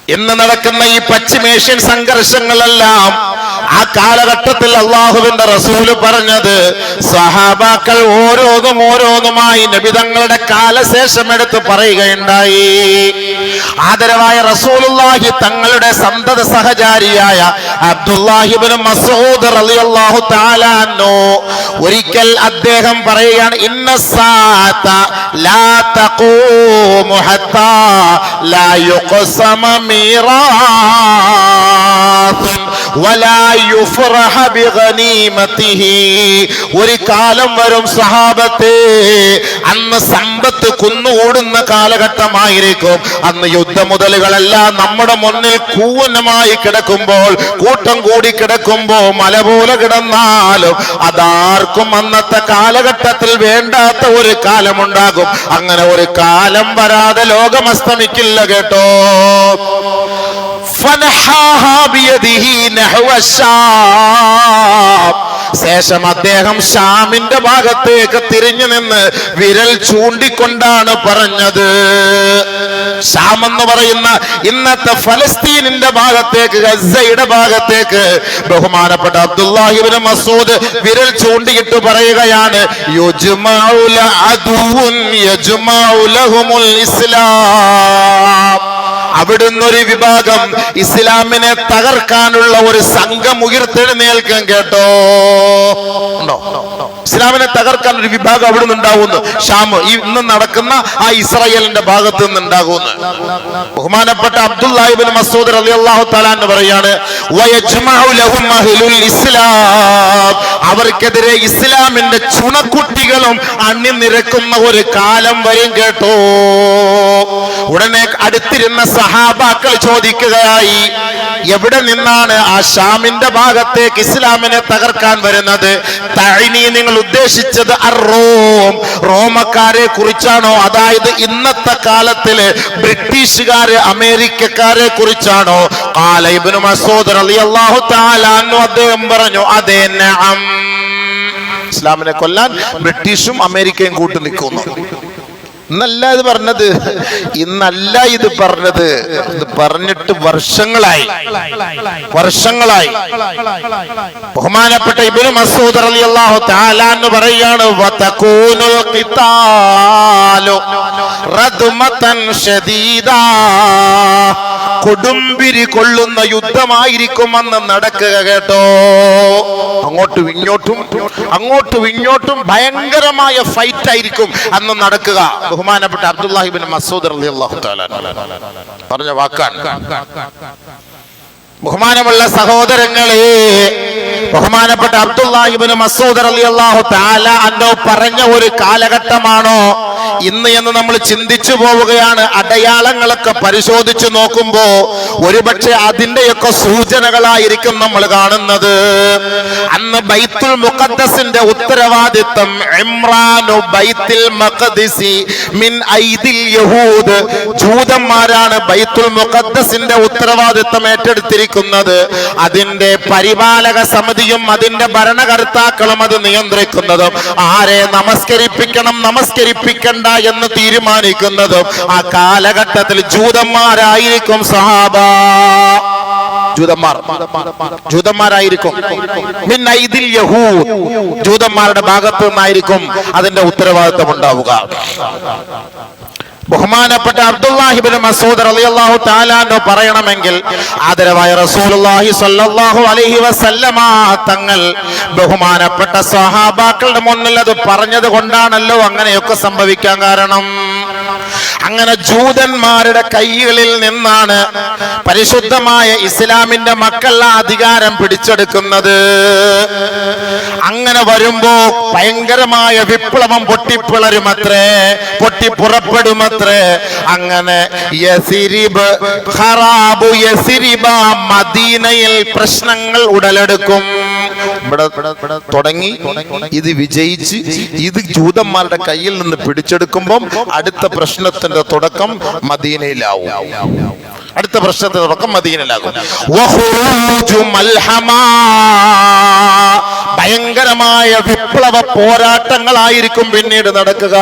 ഇന്ന് നടക്കുന്ന ഈ പശ്ചിമേഷ്യൻ സംഘർഷങ്ങളെല്ലാം ആ കാലഘട്ടത്തിൽ അള്ളാഹുവിന്റെ റസൂല് പറഞ്ഞത് സഹാബാക്കൾ ഓരോന്നുമായി നബി തങ്ങളുടെ കാലശേഷം എടുത്ത് പറയുകയുണ്ടായി. ആദരവായ റസൂലുള്ളാഹി തങ്ങളുടെ സന്തത സഹചാരിയായ അബ്ദുല്ലാഹിബ്നു മസ്ഊദ് റളിയല്ലാഹു തആല അൻഹു ഒരിക്കൽ അദ്ദേഹം പറയുകയാണ്, ഇന്നസ്സാഅത ലാ തഖൂമു ഹത്താ ലാ യുഖ്സമ മീറാസ് വലാ യുഫറഹ ബിഗനീമതിഹി. ഒരു കാലം വരും സഹാബത്തെ, അന്ന് സമ്പത്ത് കുന്നുകൂടുന്ന കാലഘട്ടമായിരിക്കും. അന്ന് യുദ്ധമുതലുകളെല്ലാം നമ്മുടെ മുന്നിൽ കൂനമായി കിടക്കുമ്പോൾ, കൂട്ടം കൂടി കിടക്കുമ്പോൾ മല പോലെ കിടന്നാലും അതാർക്കും അന്നത്തെ കാലഘട്ടത്തിൽ വേണ്ടാത്ത ഒരു കാലമുണ്ടാകും. അങ്ങനെ ഒരു കാലം വരാതെ ലോകം അസ്തമിക്കില്ല കേട്ടോ. ശേഷം അദ്ദേഹം ഷാമിന്റെ ഭാഗത്തേക്ക് തിരിഞ്ഞു നിന്ന് വിരൽ ചൂണ്ടിക്കൊണ്ടാണ് പറഞ്ഞത്. ഷാം എന്ന് പറയുന്ന ഇന്നത്തെ ഫലസ്തീനിന്റെ ഭാഗത്തേക്ക്, ഗസയുടെ ഭാഗത്തേക്ക് ബഹുമാനപ്പെട്ട അബ്ദുല്ലാഹിബ്നു മസ്ഊദ് വിരൽ ചൂണ്ടിയിട്ട് പറയുകയാണ്, യുജ്മഉ ലഅദുൻ യജ്മഉ ലഹുമുൽ ഇസ്ലാം. അവിടുന്ന് ഒരു വിഭാഗം ഇസ്ലാമിനെ തകർക്കാനുള്ള ഒരു സംഘം ഉയർത്തെഴുന്നേൽക്കാൻ കേട്ടോ. ഉണ്ടോ? ഇസ്ലാമിനെ തകർക്കാൻ ഒരു വിഭാഗം അവിടെ നിന്നുണ്ടാവുന്നു. ഷാം ഇന്ന് നടക്കുന്ന ആ ഇസ്രായേലിന്റെ ഭാഗത്ത് നിന്നുണ്ടാകുന്നു. ബഹുമാനപ്പെട്ട അബ്ദുല്ലാഹിബ്നു മസ്ഊദ് റളിയല്ലാഹു തആല എന്ന് പറയാണ്, വയജ്മഉ ലഹും അഹ്ലുൽ ഇസ്ലാം. അവർക്കെതിരെ ഇസ്ലാമിന്റെ ചുണക്കുട്ടികളും അണിനിരക്കുന്ന ഒരു കാലം വരും കേട്ടോ. ഉടനെ അടുത്തിരുന്ന സഹാബാക്കൾ ചോദിക്കുകയായി, എവിടെ നിന്നാണ് ആ ഷാമിന്റെ ഭാഗത്തേക്ക് ഇസ്ലാമിനെ തകർക്കാൻ വരുന്നത്? തഅനി, നിങ്ങൾ ഉദ്ദേശിച്ചത് അർ-റോം, റോമക്കാരെ കുറിച്ചാണോ? അതായത് ഇന്നത്തെ കാലത്തില് ബ്രിട്ടീഷുകാര്, അമേരിക്കക്കാരെ കുറിച്ചാണോ? ഖാല ഇബ്നു മസ്ഊദ് റളിയല്ലാഹു തആല അൻഹു അദ്ദേഹം പറഞ്ഞു, അതെ, നഅം. ഇസ്ലാമിനെ കൊല്ലാൻ ബ്രിട്ടീഷും അമേരിക്കയും കൂട്ടു നിൽക്കുന്നു. ഇന്നല്ല ഇത് പറഞ്ഞത്, ഇന്നല്ല ഇത് പറഞ്ഞത്, ഇത് പറഞ്ഞിട്ട് വർഷങ്ങളായി. ബഹുമാനപ്പെട്ട ഇബ്നു മസ്ഊദ് റളിയല്ലാഹു തആല എന്ന് പറയാണ്, വതകൂനുൽ ഖിതാലു റദ്മതൻ ഷദീദാ. കൊടുമ്പിരി കൊള്ളുന്ന യുദ്ധമായിരിക്കും അന്ന് നടക്കുക കേട്ടോ. അങ്ങോട്ടും ഇങ്ങോട്ടും ഭയങ്കരമായ ഫൈറ്റ് ആയിരിക്കും അന്ന് നടക്കുക. ബഹുമാനപ്പെട്ട അബ്ദുല്ലാഹിബ്നു മസ്ഊദ് റളിയല്ലാഹു തആല പറഞ്ഞ വാക്കാണ്. ബഹുമാനമുള്ള സഹോദരങ്ങളെ, ബഹുമാനപ്പെട്ട അബ്ദുല്ലാഹിബ്നു മസ്ഊദ് റളിയല്ലാഹു തആല അൻഹു പറഞ്ഞ ഒരു കാലഘട്ടമാണോ ഇന്ന് എന്ന് നമ്മൾ ചിന്തിച്ചു പോവുകയാണ്. അടയാളങ്ങളൊക്കെ പരിശോധിച്ചു നോക്കുമ്പോ ഒരുപക്ഷെ അതിന്റെയൊക്കെ സൂചനകളായിരിക്കും നമ്മൾ കാണുന്നത്. അന്ന് ബൈത്തുൽ മുഖദ്ദസിന്റെ ഉത്തരവാദിത്വം ഇമ്രാനു ബൈത്തുൽ മഖ്ദിസി മിൻ ഐദിൽ യഹൂദ്, ജൂതന്മാരാണ് ബൈത്തുൽ മുഖദ്ദസിന്റെ ഉത്തരവാദിത്വം ഏറ്റെടുത്തിരിക്കുന്നത്. അതിന്റെ പരിപാലക സമിതിയും അതിന്റെ ഭരണകർത്താക്കളും അത് നിയന്ത്രിക്കുന്നതും ആരെ നമസ്കരിപ്പിക്കണം നമസ്കരിപ്പിക്കണ്ട എന്ന് തീരുമാനിക്കുന്നതും ആ കാലഘട്ടത്തിൽ ജൂതന്മാരായിരിക്കും. സഹാബ ജൂതന്മാരായിരിക്കും. മിൻ ഐദിൽ യഹൂദ്, ജൂതന്മാരുടെ ഭാഗത്തു നിന്നായിരിക്കും അതിന്റെ ഉത്തരവാദിത്വം ഉണ്ടാവുക. ബഹുമാനപ്പെട്ട അബ്ദുല്ലാഹിബ്നു മസ്ഊദ് റളിയല്ലാഹു തആല അൻഹു പറയണമെങ്കിൽ ആദരവായ റസൂലുള്ളാഹി സ്വല്ലല്ലാഹു അലൈഹി വസല്ലമ തങ്ങൾ ബഹുമാനപ്പെട്ട സ്വഹാബാക്കളുടെ മുന്നിൽ അത് പറഞ്ഞത് കൊണ്ടാണല്ലോ അങ്ങനെയൊക്കെ സംഭവിക്കാൻ കാരണം. അങ്ങനെ ജൂതന്മാരുടെ കൈകളിൽ നിന്നാണ് പരിശുദ്ധമായ ഇസ്ലാമിന്റെ മക്കൾ അധികാരം പിടിച്ചെടുക്കുന്നത്. അങ്ങനെ വരുമ്പോ ഭയങ്കരമായ വിപ്ലവം പൊട്ടിപ്പിളരുമത്രേ, പൊട്ടിപ്പുറപ്പെടുമത്രേ. അങ്ങനെ യസിരിബ് ഖറാബു യസിരിബ, മദീനയിൽ പ്രശ്നങ്ങൾ ഉടലെടുക്കും. ഇവിടെ തുടങ്ങി ഇത് വിജയിച്ച് ഇത് ജൂതന്മാരുടെ കയ്യിൽ നിന്ന് പിടിച്ചെടുക്കുമ്പം അടുത്ത പ്രശ്നത്തിന്റെ തുടക്കം മദീനയിലാവും. അടുത്ത പ്രശ്നത്തിന്റെ തുടക്കം മദീനയിലാകും. ഭയങ്കരമായ വിപ്ലവ പോരാട്ടങ്ങളായിരിക്കും പിന്നീട് നടക്കുക.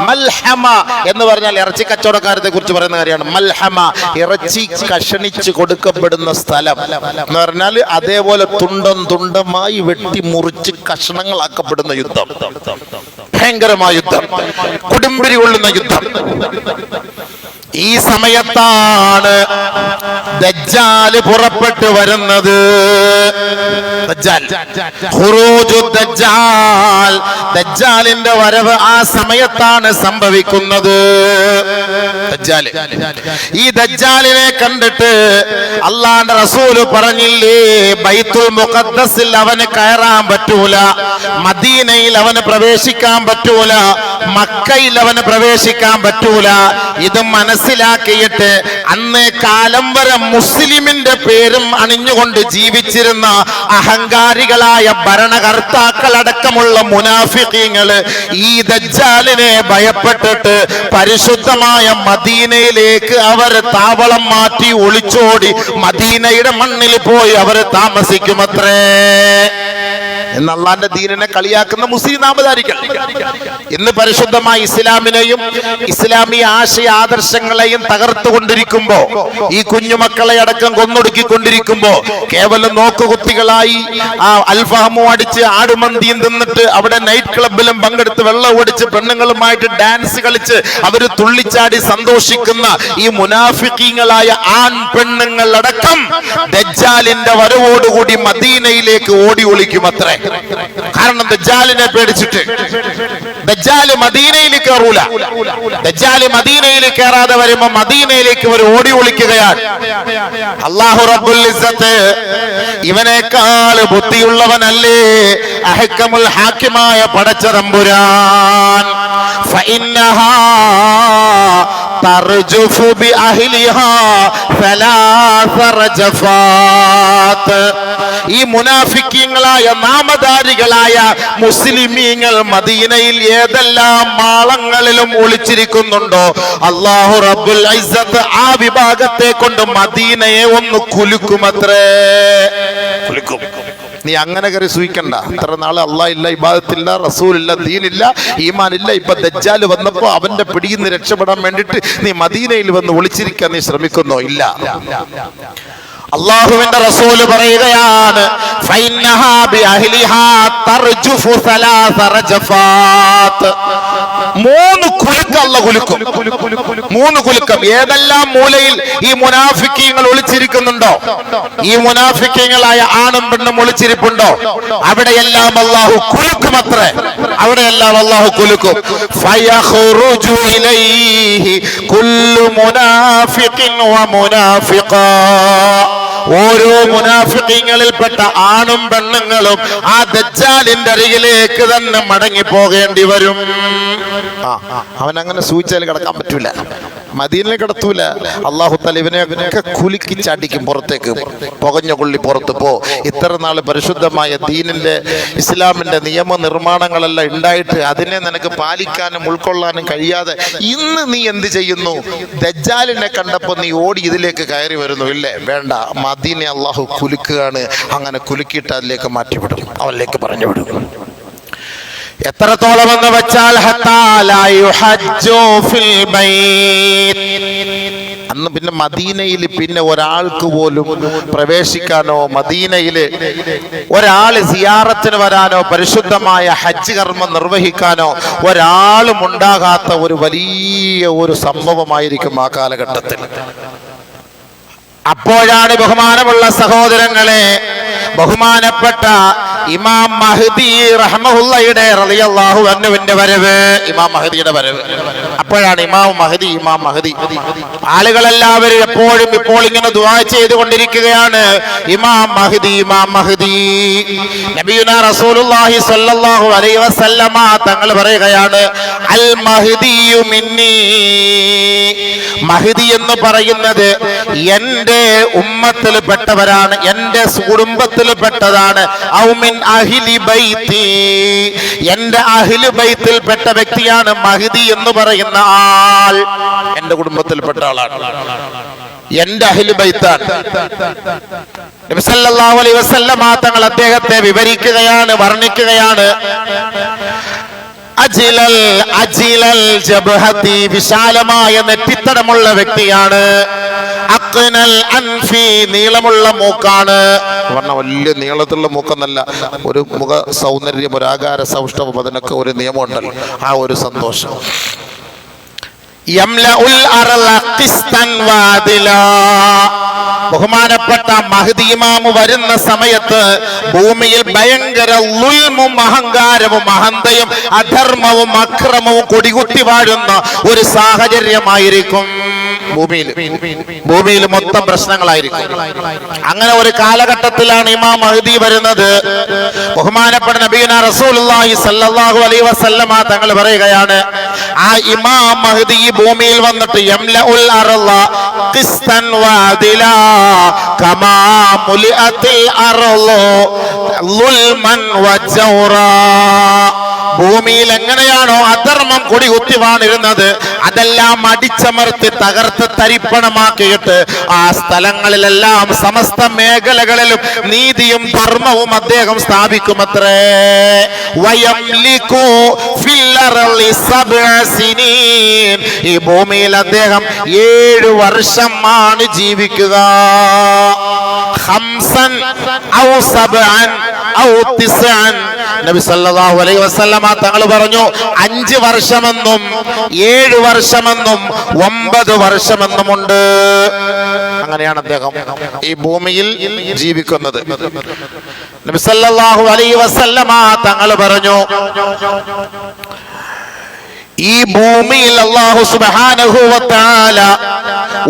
മൽഹമ എന്ന് പറഞ്ഞാൽ ഇറച്ചി കച്ചവടക്കാരത്തെ കുറിച്ച് പറയുന്ന കാര്യമാണ്. മൽഹമ, ഇറച്ചി കഷണിച്ച് കൊടുക്കപ്പെടുന്ന സ്ഥലം എന്ന് പറഞ്ഞാൽ അതേപോലെ തുണ്ടം തുണ്ടമായി വെട്ടി മുറിച്ച് കഷണങ്ങളാക്കപ്പെടുന്ന യുദ്ധം, ഭയങ്കരമായ യുദ്ധം, കൊടുമ്പിരി കൊള്ളുന്ന യുദ്ധം. ഈ സമയത്താണ് ദജ്ജാൽ പുറപ്പെട്ടു വരുന്നത്. ദജ്ജാലിന്റെ വരവ് ആ സമയത്താണ് സംഭവിക്കുന്നത്. ഈ ദജ്ജാലിനെ കണ്ടിട്ട് അള്ളാന്റെ റസൂല് പറഞ്ഞില്ലേ, ബൈത്തുൽ മുഖദ്ദസിൽ അവന് കയറാൻ പറ്റൂല, മദീനയിൽ അവന് പ്രവേശിക്കാൻ പറ്റൂല, മക്കയിൽ അവന് പ്രവേശിക്കാൻ പറ്റൂല. ഇത് മനസ്സിലാക്കിയിട്ട് അന്നേ കാലം വരെ മുസ്ലിമിന്റെ പേരും അണിഞ്ഞുകൊണ്ട് ജീവിച്ചിരുന്ന അഹങ്കാരികളായ ഭരണകർത്താക്കളടക്കമുള്ള മുനാഫിഖീങ്ങള് ഈ ദജ്ജാലിനെ ഭയപ്പെട്ടിട്ട് പരിശുദ്ധമായ മദീനയിലേക്ക് അവർ താവളം മാറ്റി ഒളിച്ചോടി മദീനയുടെ മണ്ണിൽ പോയി അവർ താമസിക്കുമത്രേ. എന്ന് അള്ളാന്റെ ദീനിനെ കളിയാക്കുന്ന മുസ്ലിം നാമധാരികൾ ഇന്ന് പരിശുദ്ധമായ ഇസ്ലാമിനെയും ഇസ്ലാമിക ആശയ ആദർശങ്ങളെയും തകർത്തുകൊണ്ടിരിക്കുമ്പോ, ഈ കുഞ്ഞുമക്കളെ അടക്കം കൊന്നൊടുക്കിക്കൊണ്ടിരിക്കുമ്പോ, കേവലം നോക്കുകുത്തികളായി ആ അൽഫഹമും അടിച്ച് ആടുമന്തിയും തിന്നിട്ട് അവിടെ നൈറ്റ് ക്ലബിലും പങ്കെടുത്ത് വെള്ളം ഓടിച്ച് പെണ്ണുങ്ങളുമായിട്ട് ഡാൻസ് കളിച്ച് അവര് തുള്ളിച്ചാടി സന്തോഷിക്കുന്ന ഈ മുനാഫിഖീങ്ങളായ ആൺ പെണ്ണുങ്ങൾ അടക്കം ദജ്ജാലിന്റെ വരവോടുകൂടി മദീനയിലേക്ക് ഓടി ഒളിക്കുമത്രേ. കാരണം ദജ്ജാലിനെ പേടിച്ചിട്ട്. ദജ്ജാല് മദീനയിൽ കയറൂല. ദജ്ജാല് മദീനയിൽ കയറാതെ വരുമ്പോ മദീനയിലേക്ക് അവർ ഓടി ഒളിക്കുകയാണ്. അല്ലാഹു റബ്ബുൽ ഇസ്സത്ത് ഇവനേക്കാൾ ബുദ്ധിയുള്ളവനല്ലേ, അഹ്കമുൽ ഹാക്കിമായ പടച്ച തമ്പുരാൻ. ഫഇന്നഹാ തർജുഫു ബിഅഹ്ലിഹാ സലാസ റജഫാത്ത്. ഈ മുനാഫിക്കീങ്ങളായ നാമധാരികളായ മുസ്ലിമീങ്ങൾ മദീനയിൽ ഏതെല്ലാം മാളങ്ങളിലും ഒളിച്ചിരിക്കുന്നുണ്ടോ, അല്ലാഹു റബ്ബുൽ ഇസ്സത്ത് ആ വിഭാഗത്തെ കൊണ്ട് മദീനയെ ഒന്ന് കുലുക്കുമത്രേ. കുലുക്കും. നീ അങ്ങനെ കയറി സൂഹിക്കണ്ട. ഇത്ര നാളെ അള്ളാഹ് ഇല്ല, ഇബാദത്തില്ല, റസൂലില്ല, ദീനില്ല, ഈമാനില്ല. ഇപ്പൊ ദജ്ജാല് വന്നപ്പോ അവന്റെ പിടിയിൽ നിന്ന് രക്ഷപ്പെടാൻ വേണ്ടിട്ട് നീ മദീനയിൽ വന്ന് ഒളിച്ചിരിക്കാൻ നീ ശ്രമിക്കുന്നോ? ഇല്ല. അള്ളാഹുവിന്റെ റസൂല് പറയുകയാണ്, ഫഇന്നഹാ ബിഅഹ്ലിഹാ തർജുഫു സലാസ റജഫാത്ത്. 3 കുലുക്കം അല്ലാഹു കുലുക്കും. 3 കുലുക്കം. ഏതെല്ലാം മൂലയിൽ ഈ മുനാഫിക്കീങ്ങൾ ഒളിച്ചിരിക്കുന്നുണ്ടോ, ഈ മുനാഫിക്കീങ്ങളായ ആണും പെണ്ണും ഒളിച്ചിരിപ്പുണ്ടോ, അവിടെയെല്ലാം അല്ലാഹു കുലുക്കുമത്രേ. അവിടെയെല്ലാം അല്ലാഹു കുലുക്കും. ഫയഖ്റുജു ഇലൈഹി കുല്ലു മുനാഫിഖിൻ വ മുനാഫിഖാ. ഓരോ മുനാഫിഖീങ്ങളിൽപ്പെട്ട ആണും പെണ്ണുങ്ങളും ആ ദജ്ജാലിന്റെ അരികിലേക്ക് തന്നെ മടങ്ങി പോകേണ്ടി വരും. അവൻ അങ്ങനെ സൂചിച്ചാൽ കിടക്കാൻ പറ്റൂല, മദീനയിൽ കിടത്തൂല. അല്ലാഹു തആല ഇവനെയൊക്കെ കുലുക്കി ചാടിക്കും പുറത്തേക്ക്. പുകഞ്ഞ കൊള്ളി പുറത്ത് പോ. ഇത്ര നാൾ പരിശുദ്ധമായ ദീനിന്റെ ഇസ്ലാമിന്റെ നിയമനിർമ്മാണങ്ങളെല്ലാം ഉണ്ടായിട്ട് അതിനെ നിനക്ക് പാലിക്കാനും ഉൾക്കൊള്ളാനും കഴിയാതെ ഇന്ന് നീ എന്ത് ചെയ്യുന്നു? ദജ്ജാലിനെ കണ്ടപ്പോൾ നീ ഓടി ഇതിലേക്ക് കയറി വരുന്നു. ഇല്ലേ? വേണ്ട. മദീനെ അല്ലാഹു കുലുക്കുകയാണ്. അങ്ങനെ കുലുക്കിയിട്ട് അതിലേക്ക് മാറ്റിവിടും, അവനിലേക്ക് പറഞ്ഞു വിടും. എത്രത്തോളം എന്ന് വെച്ചാൽ അന്ന് പിന്നെ മദീനയിൽ പിന്നെ ഒരാൾക്ക് പോലും പ്രവേശിക്കാനോ, മദീനയില് ഒരാൾ സിയാറത്തിന് വരാനോ, പരിശുദ്ധമായ ഹജ്ജ് കർമ്മം നിർവഹിക്കാനോ ഒരാളും ഉണ്ടാകാത്ത ഒരു വലിയ ഒരു സംഭവമായിരിക്കും ആ കാലഘട്ടത്തിൽ. അപ്പോഴാണ് ബഹുമാനമുള്ള സഹോദരങ്ങളെ, ബഹുമാനപ്പെട്ട ഇമാം മഹ്ദി റഹ്മഹുള്ളയുടെ റളിയല്ലാഹു അൻഹുവിന്റെ വരവ്, ഇമാം മഹ്ദിയുടെ വരവ്. അപ്പോഴാണ് ഇമാം മഹ്ദി. ആളുകളെല്ലാവരും എപ്പോഴും ഇപ്പോൾ ഇങ്ങനെ ദുആ ചെയ്തുകൊണ്ടിരിക്കുകയാണ്, ഇമാം മഹ്ദി. നബിയുനാ റസൂലുള്ളാഹി സ്വല്ലല്ലാഹു അലൈഹി വസല്ലമ തങ്ങൾ പറയുകയാണ്, അൽ മഹ്ദിയു മിന്നി. മഹ്ദി എന്ന് പറയുന്നത് എന്റെ ഉമ്മത്തിൽ പെട്ടവരാണ്, എന്റെ കുടുംബത്തിൽ പെട്ടതാണ്. ഔ മിൻ അഹ്ലി ബൈത്തി, എന്റെ അഹ്ലു ബൈത്തിൽ പെട്ട വ്യക്തിയാണ് മഹ്ദി എന്ന് പറയുന്ന ആൾ. എന്റെ കുടുംബത്തിൽപ്പെട്ട ആളാണ്, എന്റെ അഹ്ലു ബൈത്താണ്. നബി സല്ലല്ലാഹു അലൈഹി വസല്ലമ തങ്ങൾ അദ്ദേഹത്തെ വിവരിക്കുകയാണ്, വർണ്ണിക്കുകയാണ്. അജിലൽ ജബ്ഹതി, വിശാലമായ നെറ്റിത്തടമുള്ള വ്യക്തിയാണ്. അഖ്നൽ അൻഫി, നീളമുള്ള മൂക്കാണ്. പറഞ്ഞ വലിയ നീളത്തിലുള്ള മൂക്കെന്നല്ല, ഒരു മുഖ സൗന്ദര്യം, ഒരു ആകാര സൗഷ്ഠവം, അതിനൊക്കെ ഒരു നിയമമുണ്ടല്ലോ, ആ ഒരു സന്തോഷം. യംലഉൽ അർള ഖിസ്തൻ വഅദിലാ, ബഹുമാനപ്പെട്ട മഹ്ദി ഇമാം വരുന്ന സമയത്ത് ഭൂമിയിൽ ഭയങ്കര ളുൽമും അഹങ്കാരവും അഹന്തയും അധർമ്മവും അക്രമവും കൊടികുത്തി വാഴുന്ന ഒരു സാഹചര്യമായിരിക്കും. ഭൂമിയിൽ മൊത്തം പ്രശ്നങ്ങളായിരിക്കും. അങ്ങനെ ഒരു കാലഘട്ടത്തിലാണ് ഇമാം മഹ്ദി വരുന്നത്. ബഹുമാനപ്പെട്ട നബിയുനാ റസൂലുള്ളാഹി സ്വല്ലല്ലാഹു അലൈഹി വസല്ലമ തങ്ങൾ പറയുകയാണ്, ആ ഇമാം മഹ്ദി ഭൂമിയിൽ വന്നിട്ട് യംലഉൽ അർള ഖിസ്തൻ വഅദിലാ കമാ മുലിഅത്തിൽ അർളു ളുൽമൻ വജൗറാ, ഭൂമിയിൽ എങ്ങനെയാണോ അധർമ്മം കൊടികുത്തി വാണിരുന്നത് അതെല്ലാം അടിച്ചമർത്തി തകർത്ത് തരിപ്പണമാക്കിയിട്ട് ആ സ്ഥലങ്ങളിലെല്ലാം സമസ്ത മേഖലകളിലും നീതിയും ധർമ്മവും അദ്ദേഹം സ്ഥാപിക്കുമത്രേ. വയംലികു ഫിൽ അർളി സബ്അ സിനീൻ, ഈ ഭൂമിയിൽ അദ്ദേഹം 7 വർഷമാണ് ജീവിക്കുക. ഖംസൻ ഔ സബ്അൻ ഔ തിസ്അൻ, നബി സല്ലല്ലാഹു അലൈഹി വസല്ലമ തങ്ങൾ പറഞ്ഞു 5 വർഷമെന്നും 7 വർഷമെന്നും 9 വർഷമെന്നുമുണ്ട്. അങ്ങനെയാണ് അദ്ദേഹം ഈ ഭൂമിയിൽ ജീവിക്കുന്നത്. നബി സല്ലല്ലാഹു അലൈഹി വസല്ലമ തങ്ങൾ പറഞ്ഞു, ഈ ഭൂമിയിൽ അല്ലാഹു സുബ്ഹാനഹു വ തആല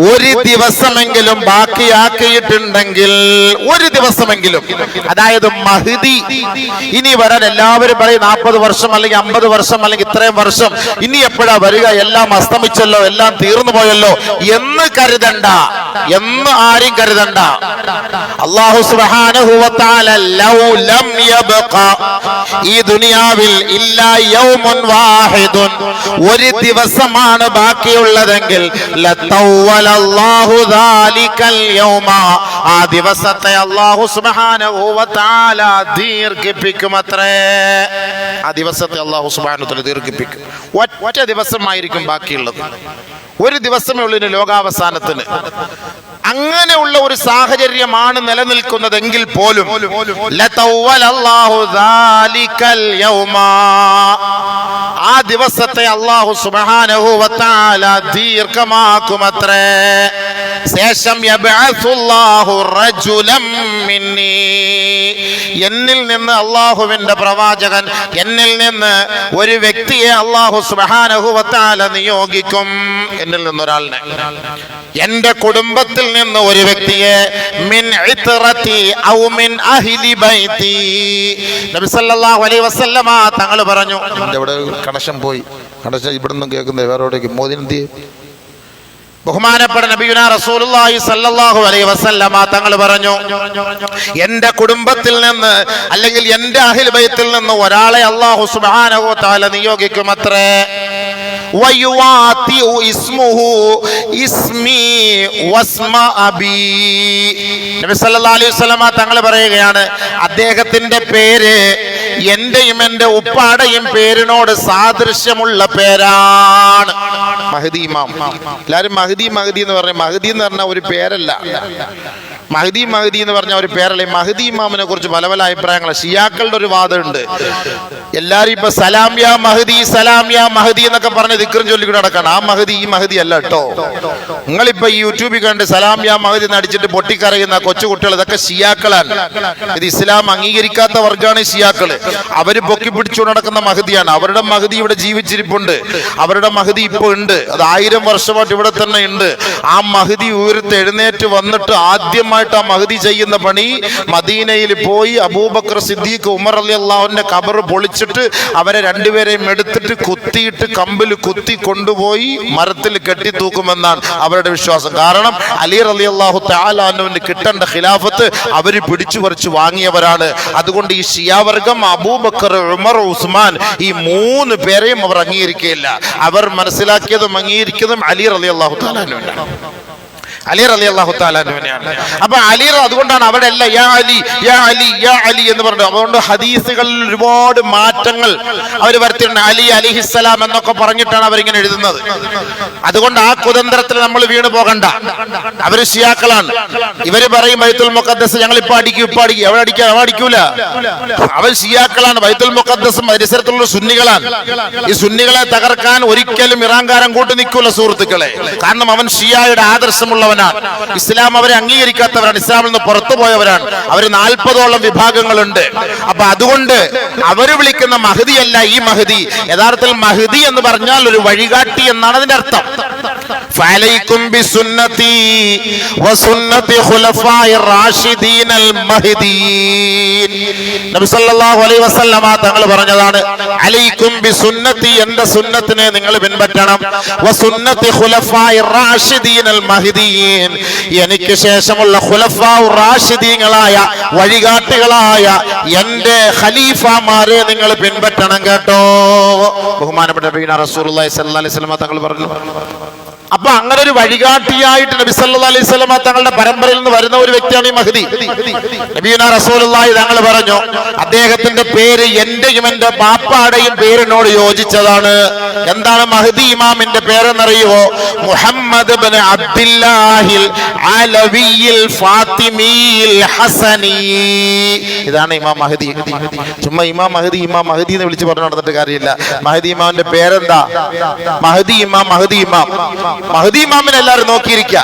ഒരു ദിവസമെങ്കിലും ബാക്കിയാക്കിയിട്ടുണ്ടെങ്കിൽ, ഒരു ദിവസമെങ്കിലും, അതായത് മഹ്ദി ഇനി വരാൻ, എല്ലാവരും പറയും 40 വർഷം അല്ലെങ്കിൽ 50 വർഷം അല്ലെങ്കിൽ ഇത്രയും വർഷം, ഇനി എപ്പോഴാ വരിക, എല്ലാം അസ്തമിച്ചല്ലോ, എല്ലാം തീർന്നു പോയല്ലോ എന്ന് കരുതണ്ട, എന്ന് ആരും കരുതണ്ട. അല്ലാഹു സുബ്ഹാനഹു വ തആല ലൗ ലം യബ്ഖ, ഈ ദുനിയാവിൽ ഇല്ലാ യൗമുൻ വാഹിദുൻ, ഒരു ദിവസമാണ് ബാക്കിയുള്ളതെങ്കിൽ ലതവ്വലല്ലാഹു ദാലികൽ യൗമ, ആ ദിവസത്തെ അല്ലാഹു സുബ്ഹാനഹു വ തആല ദീർഘിപ്പിക്കുമത്രേ. ആ ദിവസത്തെ അല്ലാഹു സുബ്ഹാനഹു വ തആല ദീർഘിപ്പിക്കും. ഒറ്റ ദിവസമായിരിക്കും ബാക്കിയുള്ളത്, ഒരു ദിവസമേ ഉള്ളൂ ലോകാവസാനത്തിന്. അങ്ങനെയുള്ള ഒരു സാഹചര്യമാണ് നിലനിൽക്കുന്നതെങ്കിൽ പോലും ലതവ്വലല്ലാഹു ദാലികൽ യൗമ, ആ ദിവസത്തെ അല്ലാഹു സുബ്ഹാനഹു വ തആല ദീർഘമാക്കുമത്രേ. ശേഷം യബ്അസുല്ലാഹു റജുലൻ മിന്നി, എന്നിൽ നിന്ന് അല്ലാഹുവിന്റെ പ്രവാചകൻ, എന്നിൽ നിന്ന് ഒരു വ്യക്തിയെ അല്ലാഹു സുബ്ഹാനഹു വ തആല നിയോഗിക്കും. എന്നിൽ നിന്ന് ഒരാളിനെ, എന്റെ കുടുംബത്തിൽ നിന്ന് ഒരു വ്യക്തിയെ, മിൻ ഇത്രതി ഔ മിൻ അഹ്ലി ബൈതി, നബി സല്ലല്ലാഹു അലൈഹി വസല്ലമ തങ്ങൾ പറഞ്ഞു. ഇവിടെ കണക്ഷൻ പോയി, കണക്ഷൻ ഇവിടുന്ന് കേൾക്കുന്നത് വേറെ എവിടേക്ക് മോദിനെന്തി. ബഹുമാനപ്പെട്ട നബിയുനാ റസൂലുള്ളാഹി സ്വല്ലല്ലാഹു അലൈഹി വസല്ലമ തങ്ങൾ പറഞ്ഞു, എന്റെ കുടുംബത്തിൽ നിന്ന് അല്ലെങ്കിൽ എന്റെ അഹ്ലി ബൈത്തിൽ നിന്ന് ഒരാളെ അല്ലാഹു സുബ്ഹാനഹു വ തആല നിയോഗിക്കുമത്രേ. വയുവാതിഉ ഇസ്മുഹു ഇസ്മി വസ്മ അബി, നബി സല്ലല്ലാഹു അലൈഹി വസല്ലമ തങ്ങൾ പറയുകയാണ്, അദ്ദേഹത്തിന്റെ പേര് എന്റെയും എന്റെ ഉപ്പാടെയും പേരിനോട് സാദൃശ്യമുള്ള പേരാണ് മഹ്ദി ഇമാം. എല്ലാവരും മഹ്ദി മഹ്ദി എന്ന് പറഞ്ഞു. മഹ്ദി എന്ന് പറഞ്ഞ ഒരു പേരല്ല, മഹ്ദി മഹ്ദി എന്ന് പറഞ്ഞ ഒരു പേരല്ല. മഹ്ദി ഇമാമിനെ കുറിച്ച് പല പല അഭിപ്രായങ്ങളാണ്. ഷിയാക്കളുടെ ഒരു വാദമുണ്ട്. എല്ലാരും ഇപ്പൊ സലാം യാ മഹ്ദി, സലാം യാ മഹ്ദി എന്നൊക്കെ പറഞ്ഞ് ദിക്റും ചൊല്ലിക്കൂടെ നടക്കാണ്. ആ മഹ്ദി ഈ മഹ്ദി അല്ല കേട്ടോ. നിങ്ങളിപ്പോ ഈ യൂട്യൂബിൽ കണ്ട് സലാം യാ മഹ്ദി നടിച്ചിട്ട് പൊട്ടിക്കറിയുന്ന കൊച്ചു കുട്ടികൾ, ഇതൊക്കെ ഷിയാക്കളാണ്. ഇത് ഇസ്ലാം അംഗീകരിക്കാത്ത വർഗ്ഗമാണ് ഷിയാക്കള്. അവര് പൊക്കി പിടിച്ചു നടക്കുന്ന മഹ്ദിയാണ്. അവരുടെ മഹ്ദി ഇവിടെ ജീവിച്ചിരിപ്പുണ്ട്, അവരുടെ മഹ്ദി ഇപ്പൊ ഉണ്ട്. അത് 1000 വർഷമായിട്ട് ഇവിടെ തന്നെ ഉണ്ട്. ആ മഹ്ദി ഉയർത്ത് എഴുന്നേറ്റ് വന്നിട്ട് ആദ്യമായിട്ട് ആ മഹ്ദി ചെയ്യുന്ന പണി, മദീനയിൽ പോയി അബൂബക്കർ സിദ്ദീഖ്, ഉമർ റളിയല്ലാഹുവിന്റെ ഖബർ പൊളിച്ചിട്ട് അവരെ രണ്ടുപേരെയും എടുത്തിട്ട് കുത്തിയിട്ട് കമ്പിൽ കുത്തി കൊണ്ടുപോയി മരത്തിൽ കെട്ടി തൂക്കുമെന്നാണ് അവരുടെ വിശ്വാസം. കാരണം അലി റളിയല്ലാഹു തആല അൻഹുവിന് കിട്ടേണ്ട ഖിലാഫത്ത് അവര് പിടിച്ചു പറിച്ചു വാങ്ങിയവരാണ്. അതുകൊണ്ട് ഈ ഷിയാവർഗം അബൂബക്കർ, ഉമർ, ഉസ്മാൻ ഈ 3 പേരെയും അവർ അംഗീകരിക്കുകയില്ല. അവർ മനസ്സിലാക്കിയതും അംഗീകരിക്കുന്നതും അലി റളിയല്ലാഹു തആല അൻഹുവിനാണ്. അലി റളിയല്ലാഹു തആല അൻഹുവിനെയാണ്. അപ്പൊ അലി അതുകൊണ്ടാണ് അവിടെ അല്ല യാ അലി യാ അലി യാ അലി എന്ന് പറഞ്ഞു. അതുകൊണ്ട് ഹദീസുകളിൽ ഒരുപാട് മാറ്റങ്ങൾ അവർ വരുത്തിയിട്ടുണ്ട്. അലി അലിഹിസ്സലാം എന്നൊക്കെ പറഞ്ഞിട്ടാണ് അവരിങ്ങനെ എഴുതുന്നത്. അതുകൊണ്ട് ആ കുതന്ത്രത്തിൽ നമ്മൾ വീണ് പോകണ്ട. അവര് ഷിയാക്കളാണ്. ഇവര് പറയും ബൈത്തുൽ മുഖദ്ദസ് ഞങ്ങൾ ഇപ്പൊ അടിക്കും എവിടെ അടിക്കൂല. അവർ ഷിയാക്കളാണ്. ബൈത്തുൽ മുഖദ്ദസും പരിസരത്തുള്ള സുന്നികളാണ്. ഈ സുന്നികളെ തകർക്കാൻ ഒരിക്കലും ഇറാൻകാരൻ കൂട്ടു നിൽക്കൂല സുഹൃത്തുക്കളെ. കാരണം അവൻ ഷിയായുടെ ആദർശമുള്ളവനാണ്. ഇസ്ലാം അവരെ അംഗീകരിക്കാത്തവരാണ്. ഇസ്ലാമിൽ നിന്ന് പുറത്തു പോയവരാണ്. അവര് 40ഓളം വിഭാഗങ്ങളുണ്ട്. അപ്പൊ അതുകൊണ്ട് അവര് വിളിക്കുന്ന മഹദിയല്ല ഈ മഹദി. യഥാർത്ഥത്തിൽ മഹദി എന്ന് പറഞ്ഞാൽ ഒരു വഴികാട്ടി എന്നാണ് അതിന്റെ അർത്ഥം. ഫഅലൈക്കും ബിസുന്നതി വസുന്നതി ഖുലഫാഇർ റാഷിദീനൽ മഹ്ദിയീൻ. നബി സല്ലല്ലാഹു അലൈഹി വസല്ലമ തങ്ങൾ പറഞ്ഞതാണ്, അലൈക്കും ബിസുന്നതി, എന്റെ സുന്നത്തിനെ നിങ്ങൾ പിൻപറ്റണം, വസുന്നതി ഖുലഫാഇർ റാഷിദീനൽ മഹ്ദിയീൻ, എനിക്ക് ശേഷമുള്ള ഖുലഫാഉർ റാഷിദീങ്ങളായ വഴികാട്ടികളായ എന്റെ ഖലീഫമാരെ നിങ്ങൾ പിൻപറ്റണം കേട്ടോ. ബഹുമാനപ്പെട്ട നബിയുനാ റസൂലുള്ളാഹി സ്വല്ലല്ലാഹു അലൈഹി വസല്ലമ തങ്ങൾ പറഞ്ഞു. അപ്പൊ അങ്ങനെ ഒരു വഴികാട്ടിയായിട്ട് നബി സല്ലല്ലാഹു അലൈഹി വസല്ലമ തങ്ങളുടെ പരമ്പരയിൽ നിന്ന് വരുന്ന ഒരു വ്യക്തിയാണ് ഈ മഹ്ദി. നബിയുനാ റസൂലുള്ളാഹി തങ്ങൾ പറഞ്ഞു, അദ്ദേഹത്തിന്റെ പേര് എന്റെയും എന്റെ ബാപ്പാടെയും പേരിനോട് യോജിച്ചതാണ്. എന്താണ് മഹ്ദി ഇമാമിന്റെ പേരെന്നറിയുവോ? മുഹമ്മദ് ഇബ്നു അബ്ദുല്ലാഹിൽ അലവിയിൽ ഫാത്തിമിയിൽ ഹസനി. ഇതാണ് ഇമാം മഹ്ദി. ചുമ്മാ ഇമാം മഹ്ദി എന്ന് വിളിച്ച് പറഞ്ഞു നടന്നിട്ട് കാര്യമില്ല. മഹ്ദി ഇമാമിന്റെ പേരെന്താ? മഹ്ദി ഇമാം. മഹ്ദി ഇമാമിനെ എല്ലാവരും നോക്കിയിരിക്കുക.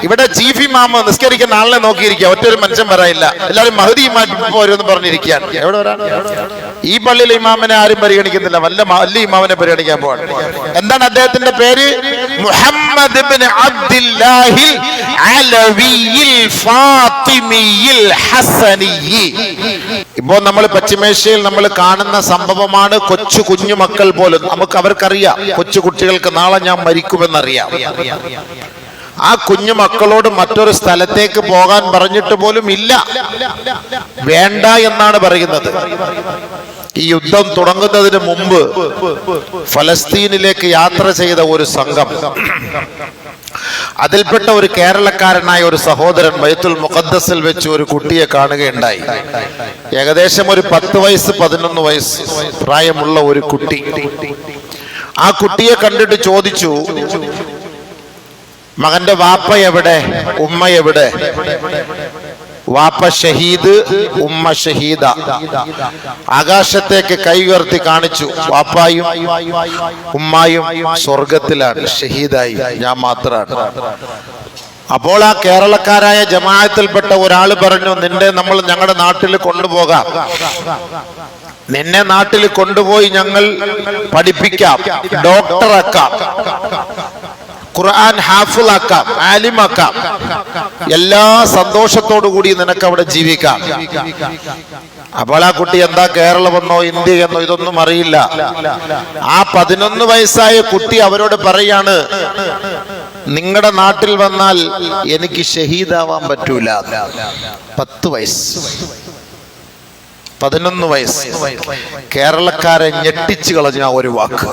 ഇവിടെ ചീഫ് ഇമാം നിസ്കരിക്കുന്ന ആളിനെ നോക്കിയിരിക്കുക. ഒറ്റൊരു മനുഷ്യൻ പറയാനില്ല. എല്ലാവരും മഹ്ദി ഇമാം പോരെന്ന് പറഞ്ഞിരിക്കുകയാണ്. എവിടെ വരാണ്? ഈ പള്ളിയിലെ ഇമാമിനെ ആരും പരിഗണിക്കുന്നില്ല. വല്ല ഇമാമിനെ പരിഗണിക്കാൻ പോവാണ്. എന്താണ് അദ്ദേഹത്തിന്റെ പേര്? മുഹമ്മദ് ഇബ്നു അബ്ദുല്ലാഹിൽ അലവിയിൽ ഫാത്തിമിയിൽ ഹസനി. ഇപ്പോ നമ്മൾ പശ്ചിമേഷ്യയിൽ നമ്മൾ കാണുന്ന സംഭവമാണ്. കുഞ്ഞു മക്കൾ പോലും അവർക്കറിയാം, കൊച്ചു കുട്ടികൾക്ക് നാളെ ഞാൻ മരിക്കുമെന്നറിയാം. ആ കുഞ്ഞു മക്കളോട് മറ്റൊരു സ്ഥലത്തേക്ക് പോകാൻ പറഞ്ഞിട്ട് പോലും ഇല്ല, വേണ്ട എന്നാണ് പറയുന്നത്. ഈ യുദ്ധം തുടങ്ങുന്നതിന് മുമ്പ് ഫലസ്തീനിലേക്ക് യാത്ര ചെയ്ത ഒരു സംഘം, അതിൽപ്പെട്ട ഒരു കേരളക്കാരനായ ഒരു സഹോദരൻ ബൈത്തുൽ മുഖദ്ദസിൽ വെച്ച് ഒരു കുട്ടിയെ കാണുകയുണ്ടായി. ഏകദേശം ഒരു 10 വയസ്സ് 11 വയസ്സ് പ്രായമുള്ള ഒരു കുട്ടി. ആ കുട്ടിയെ കണ്ടിട്ട് ചോദിച്ചു, മകന്റെ വാപ്പ എവിടെ, ഉമ്മ എവിടെ? വാപ്പ ഷഹീദ്, ഉമ്മ ഷഹീദ. ആകാശത്തേക്ക് കൈ ഉയർത്തി കാണിച്ചു. വാപ്പായും ഉമ്മായും സ്വർഗത്തിലാണ്, ഷഹീദായി, ഞാൻ മാത്രമാണ്. അപ്പോൾ ആ കേരളക്കാരായ ജമാഅത്തിൽപ്പെട്ട ഒരാൾ പറഞ്ഞു, നമ്മൾ ഞങ്ങളുടെ നാട്ടിൽ കൊണ്ടുപോകാം, നിന്നെ നാട്ടിൽ കൊണ്ടുപോയി ഞങ്ങൾ പഠിപ്പിക്കാം, ഡോക്ടറാക്കാം, ഖുർആൻ ഹാഫിളാക്കാം, ആലിമാക്കാം, എല്ലാ സന്തോഷത്തോടു കൂടി നിനക്ക് അവിടെ ജീവിക്കാം. അപ്പോൾ ആ കുട്ടി എന്താ കേരളമെന്നോ ഇന്ത്യ എന്നോ ഇതൊന്നും അറിയില്ല. ആ 11 വയസ്സായ കുട്ടി അവരോട് പറയാണ്, നിങ്ങളുടെ നാട്ടിൽ വന്നാൽ എനിക്ക് ഷഹീദാവാൻ പറ്റൂല. 10 വയസ്സ് 11 വയസ്സ് കേരളക്കാരെ ഞെട്ടിച്ചു കളഞ്ഞ ഒരു വാക്ക്.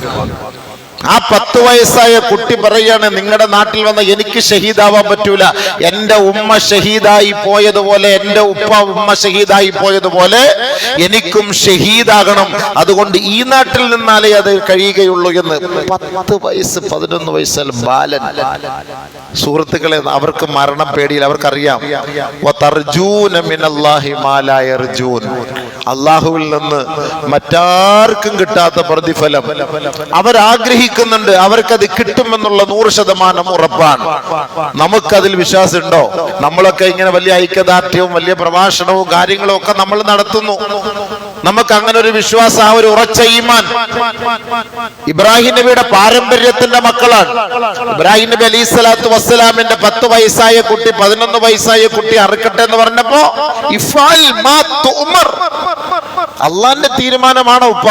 ആ 10 വയസ്സായ കുട്ടി പറയാണ്, നിങ്ങളുടെ നാട്ടിൽ വന്ന എനിക്ക് ഷഹീദാവാൻ പറ്റൂല. എന്റെ ഉമ്മ ഷഹീദായി പോയതുപോലെ, എന്റെ ഉമ്മ ഷഹീദായി പോയതുപോലെ എനിക്കും ഷഹീദാകണം. അതുകൊണ്ട് ഈ നാട്ടിൽ നിന്നാലേ അത് കഴിയുകയുള്ളൂ എന്ന്. 10 വയസ്സ് 11 വയസ്സിൽ ബാലൻ. സുഹൃത്തുക്കളെ, അവർക്ക് മരണം പേടിയില്ല. അവർക്കറിയാം, അള്ളാഹുവിൽ നിന്ന് മറ്റാർക്കും കിട്ടാത്ത പ്രതിഫലം അവരാഗ്രഹിക്കുന്നുണ്ട്. അവർക്കത് കിട്ടുമെന്നുള്ള 100% ഉറപ്പാണ്. നമുക്കതിൽ വിശ്വാസമുണ്ടോ? നമ്മളൊക്കെ ഇങ്ങനെ വലിയ ഐക്യദാർഢ്യവും വലിയ പ്രഭാഷണവും കാര്യങ്ങളും ഒക്കെ നമ്മൾ നടത്തുന്നു. നമുക്ക് അങ്ങനെ ഒരു വിശ്വാസം, ആ ഒരു ഉറച്ച ഈമാൻ ഇബ്രാഹിം നബിയുടെ പാരമ്പര്യത്തിന്റെ മക്കളാണ്. ഇബ്രാഹിം നബി അലൈഹി സ്വലാത്തു വസ്സലാമിന്റെ 10 വയസ്സായ കുട്ടി 11 വയസ്സായ കുട്ടി അറുക്കട്ടെ എന്ന് പറഞ്ഞപ്പോ ഇഫ്അൽ മാ തുഅ്മർ, അള്ളാന്റെ തീരുമാനമാണോ ഉപ്പ,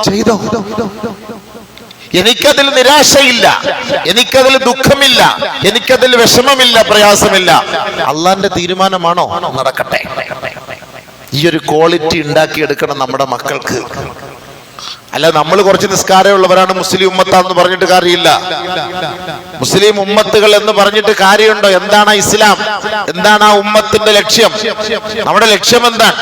ചെയ്തോ. എനിക്കതിൽ നിരാശയില്ല, എനിക്കതിൽ ദുഃഖമില്ല, എനിക്കതിൽ വിഷമമില്ല, പ്രയാസമില്ല. അള്ളാന്റെ തീരുമാനമാണോ, നടക്കട്ടെ. ഈ ഒരു ക്വാളിറ്റി ഉണ്ടാക്കിയെടുക്കണം നമ്മുടെ മക്കൾക്ക്. അല്ല നമ്മൾ കുറച്ച് നിസ്കാരമുള്ളവരാണ് മുസ്ലിം ഉമ്മത്താന്ന് പറഞ്ഞിട്ട് കാര്യമില്ല. മുസ്ലിം ഉമ്മത്തുകൾ എന്ന് പറഞ്ഞിട്ട് കാര്യമുണ്ടോ? എന്താണ് ഇസ്ലാം? എന്താണ് ആ ഉമ്മത്തിന്റെ ലക്ഷ്യം? നമ്മുടെ ലക്ഷ്യം എന്താണ്?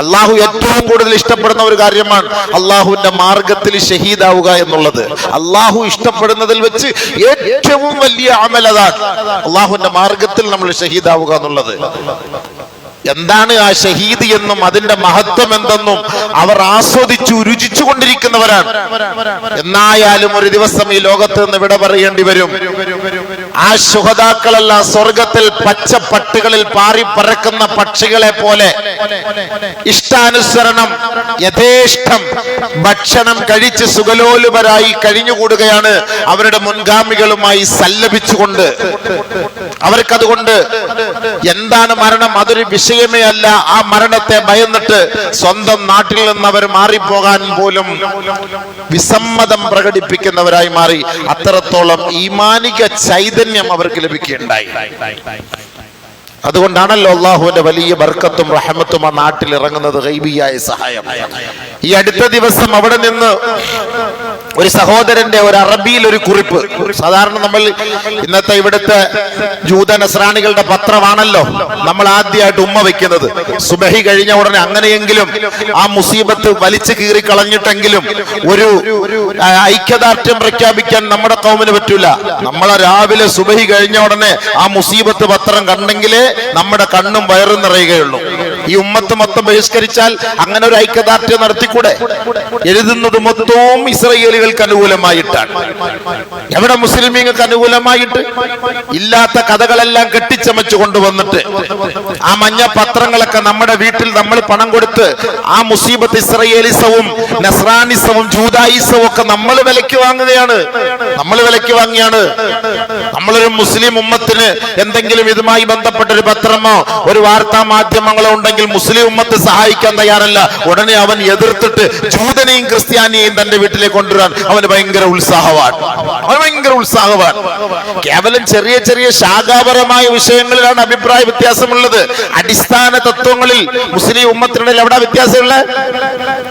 അള്ളാഹു ഏറ്റവും കൂടുതൽ ഇഷ്ടപ്പെടുന്ന ഒരു കാര്യമാണ് അള്ളാഹുവിന്റെ മാർഗത്തിൽ ഷഹീദാവുക എന്നുള്ളത്. അള്ളാഹു ഇഷ്ടപ്പെടുന്നതിൽ വെച്ച് ഏറ്റവും വലിയ അമൽ അതാണ്, അള്ളാഹുവിന്റെ മാർഗത്തിൽ നമ്മൾ ഷഹീദാവുക എന്നുള്ളത്. എന്താണ് ആ ഷഹീദ് എന്നും അതിന്റെ മഹത്വം എന്തെന്നും അവർ ആസ്വദിച്ചു രുചിച്ചു കൊണ്ടിരിക്കുന്നവരാണ്. എന്നായാലും ഒരു ദിവസം ഈ ലോകത്ത് നിന്ന് വിട പറയേണ്ടി വരും. ആ ശുഹദാക്കളെല്ലാം സ്വർഗത്തിൽ പച്ചപ്പട്ടുകളിൽ പാറി പറക്കുന്ന പക്ഷികളെ പോലെ ഇഷ്ടാനുസരണം യഥേഷ്ടം ഭക്ഷണം കഴിച്ച് സുഖലോലുപരായി കഴിഞ്ഞുകൂടുകയാണ് അവരുടെ മുൻഗാമികളുമായി സല്ലപിച്ചുകൊണ്ട്. അവർക്കതുകൊണ്ട് എന്താണ് മരണം? അതൊരു വിഷയമേ അല്ല. ആ മരണത്തെ ഭയന്നിട്ട് സ്വന്തം നാട്ടിൽ നിന്ന് അവർ മാറിപ്പോകാൻ പോലും വിസമ്മതം പ്രകടിപ്പിക്കുന്നവരായി മാറി. അത്രത്തോളം ഈമാനിക ചൈതന്യം അവർക്ക് ലഭിക്കുകയുണ്ടായി. അതുകൊണ്ടാണല്ലോ അള്ളാഹുവിന്റെ വലിയ ബർക്കത്തും റഹ്മത്തും ആ നാട്ടിൽ ഇറങ്ങുന്നത്, ഗൈബിയായ സഹായം. ഈ അടുത്ത ദിവസം അവിടെ നിന്ന് ഒരു സഹോദരന്റെ ഒരു അറബിയിൽ ഒരു കുറിപ്പ്. സാധാരണ നമ്മൾ ഇന്നത്തെ ഇവിടുത്തെ ജൂത നസ്രാണികളുടെ പത്രമാണല്ലോ നമ്മൾ ആദ്യമായിട്ട് ഉമ്മ വെക്കുന്നത്. സുബഹി കഴിഞ്ഞ ഉടനെ അങ്ങനെയെങ്കിലും ആ മുസീബത്ത് വലിച്ചു കീറി കളഞ്ഞിട്ടെങ്കിലും ഒരു ഐക്യദാർഢ്യം പ്രഖ്യാപിക്കാൻ നമ്മുടെ കൗമിന് പറ്റൂല. നമ്മളെ രാവിലെ സുബഹി കഴിഞ്ഞ ഉടനെ ആ മുസീബത്ത് പത്രം കണ്ടെങ്കിലേ നമ്മുടെ കണ്ണും വയറും നിറയുകയുള്ളൂ. ഈ ഉമ്മത്ത് മൊത്തം ബഹിഷ്കരിച്ചാൽ അങ്ങനെ ഒരു ഐക്യദാർഢ്യം നടത്തിക്കൂടെ? എഴുതുന്നത് മൊത്തവും ഇസ്രായേലികൾക്ക് അനുകൂലമായിട്ടാണ്. എവിടെ മുസ്ലിമീങ്ങൾക്ക് അനുകൂലമായിട്ട്? ഇല്ലാത്ത കഥകളെല്ലാം കെട്ടിച്ചമച്ചു കൊണ്ടുവന്നിട്ട് ആ മഞ്ഞ പത്രങ്ങളൊക്കെ നമ്മുടെ വീട്ടിൽ നമ്മൾ പണം കൊടുത്ത് ആ മുസീബത്ത് ഇസ്രായേലിസവും നസ്രാനിസവും ജൂതായിസവും ഒക്കെ നമ്മൾ വിലയ്ക്ക് വാങ്ങുകയാണ്. നമ്മൾ വിലയ്ക്ക് വാങ്ങിയാണ്. നമ്മളൊരു മുസ്ലിം ഉമ്മത്തിന് എന്തെങ്കിലും ഇതുമായി ബന്ധപ്പെട്ട ഒരു പത്രമോ ഒരു വാർത്താ മാധ്യമങ്ങളോ ഉണ്ടെങ്കിൽ മുസ്ലിം ഉമ്മത്ത് സഹായിക്കാൻ തയ്യാറല്ല. ഉടനെ അവൻ എതിർത്തിട്ട് ജൂതനെയും ക്രിസ്ത്യാനിയെയും തന്റെ വീട്ടിലേക്ക് കൊണ്ടുവരാൻ അവന് ഭയങ്കര ഉത്സാഹമാണ്. കേവലം ചെറിയ ചെറിയ ശാഖാപരമായ വിഷയങ്ങളിലാണ് അഭിപ്രായ വ്യത്യാസമുള്ളത്. അടിസ്ഥാന തത്വങ്ങളിൽ മുസ്ലിം ഉമ്മത്തിനിടയിൽ എവിടെ വ്യത്യാസമുള്ള?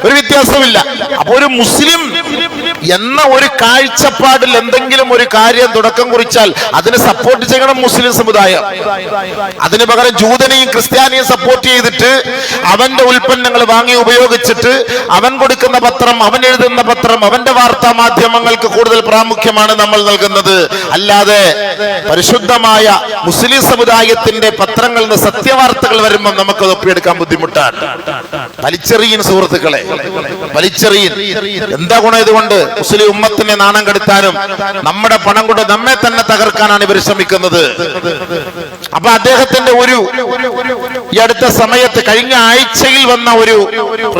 ഒരു വ്യത്യാസമില്ല. അപ്പൊ ഒരു മുസ്ലിം എന്ന ഒരു കാഴ്ചപ്പാടിൽ എന്തെങ്കിലും ഒരു കാര്യം തുടക്കം കുറിച്ചാൽ അതിനെ സപ്പോർട്ട് ചെയ്യണം മുസ്ലിം സമുദായം. അതിന് പകരം ജൂതനെയും ക്രിസ്ത്യാനിയും സപ്പോർട്ട് ചെയ്തിട്ട് അവന്റെ ഉൽപ്പന്നങ്ങൾ വാങ്ങി ഉപയോഗിച്ചിട്ട് അവൻ കൊടുക്കുന്ന പത്രം, അവൻ എഴുതുന്ന പത്രം, അവന്റെ വാർത്താ മാധ്യമങ്ങൾക്ക് കൂടുതൽ പ്രാമുഖ്യമാണ് നമ്മൾ നൽകുന്നത്. അല്ലാതെ പരിശുദ്ധമായ മുസ്ലിം സമുദായത്തിന്റെ പത്രങ്ങളിൽ നിന്ന് സത്യവാർത്തകൾ വരുമ്പോൾ നമുക്കത് ഒപ്പിയെടുക്കാൻ ബുദ്ധിമുട്ടാണ്. വലിച്ചെറിയൻ സുഹൃത്തുക്കളെ, വലിച്ചെറിയൻ. എന്താ ഗുണം ഇതുകൊണ്ട്? മുസ്ലിം ഉമ്മത്തിനെ നാണം കെടുത്താനും നമ്മുടെ പണം കൊണ്ട് നമ്മെ തന്നെ തകർക്കാനാണ് ഇവർ ശ്രമിക്കുന്നത്. അപ്പൊ അദ്ദേഹത്തിന്റെ ഈ അടുത്ത സമയത്ത് കഴിഞ്ഞ ആഴ്ചയിൽ വന്ന ഒരു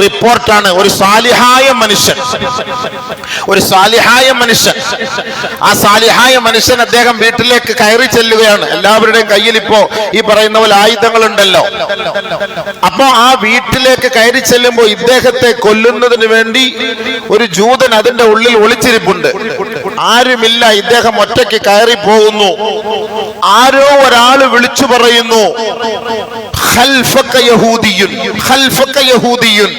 റിപ്പോർട്ടാണ്. ഒരു സാലിഹായ മനുഷ്യൻ, ആ സാലിഹായ മനുഷ്യൻ അദ്ദേഹം വീട്ടിലേക്ക് കയറി ചെല്ലുകയാണ്. എല്ലാവരുടെയും കയ്യിൽ ഇപ്പോ ഈ പറയുന്ന പോലെ ആയുധങ്ങളുണ്ടല്ലോ. അപ്പൊ ആ വീട്ടിലേക്ക് കയറി ചെല്ലുമ്പോൾ ഇദ്ദേഹത്തെ കൊല്ലുന്നതിന് വേണ്ടി ഒരു ജൂതൻ അതിന്റെ ഉള്ളിൽ ഒളിച്ചിരിപ്പുണ്ട്. ആരുമില്ല. ഇദ്ദേഹം ഒറ്റയ്ക്ക് കയറി പോകുന്നു. ആരോ ഒരാൾ വിളിച്ചു പറയുന്നു, ഖൽഫക യഹൂദിയുൻ, ഖൽഫക യഹൂദിയുൻ.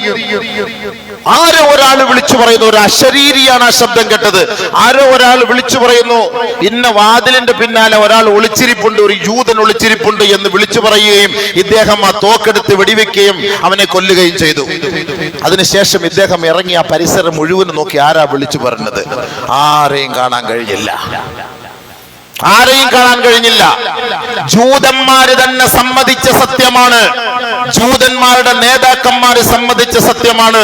ആരോ ഒരാൾ വിളിച്ചു പറയുന്നു. ഒരു അശരീരിയാണ് ആ ശബ്ദം കേട്ടത്. ആരോ ഒരാൾ വിളിച്ചു പറയുന്നു, ഇന്ന വാതിലിന്റെ പിന്നാലെ ഒരാൾ ഒളിച്ചിരിപ്പുണ്ട്, ഒരു ജൂതൻ ഒളിച്ചിരിപ്പുണ്ട് എന്ന് വിളിച്ചു പറയുകയും ഇദ്ദേഹം ആ തോക്കെടുത്ത് വെടിവെക്കുകയും അവനെ കൊല്ലുകയും ചെയ്തു. അതിനുശേഷം ഇദ്ദേഹം ഇറങ്ങി ആ പരിസരം മുഴുവൻ നോക്കി. ആരാ വിളിച്ചു പറഞ്ഞത്? ആരെയും കാണാൻ കഴിഞ്ഞില്ല. ജൂതന്മാര് തന്നെ സമ്മതിച്ച സത്യമാണ്. ജൂതന്മാരുടെ നേതാക്കന്മാര് സമ്മതിച്ച സത്യമാണ്.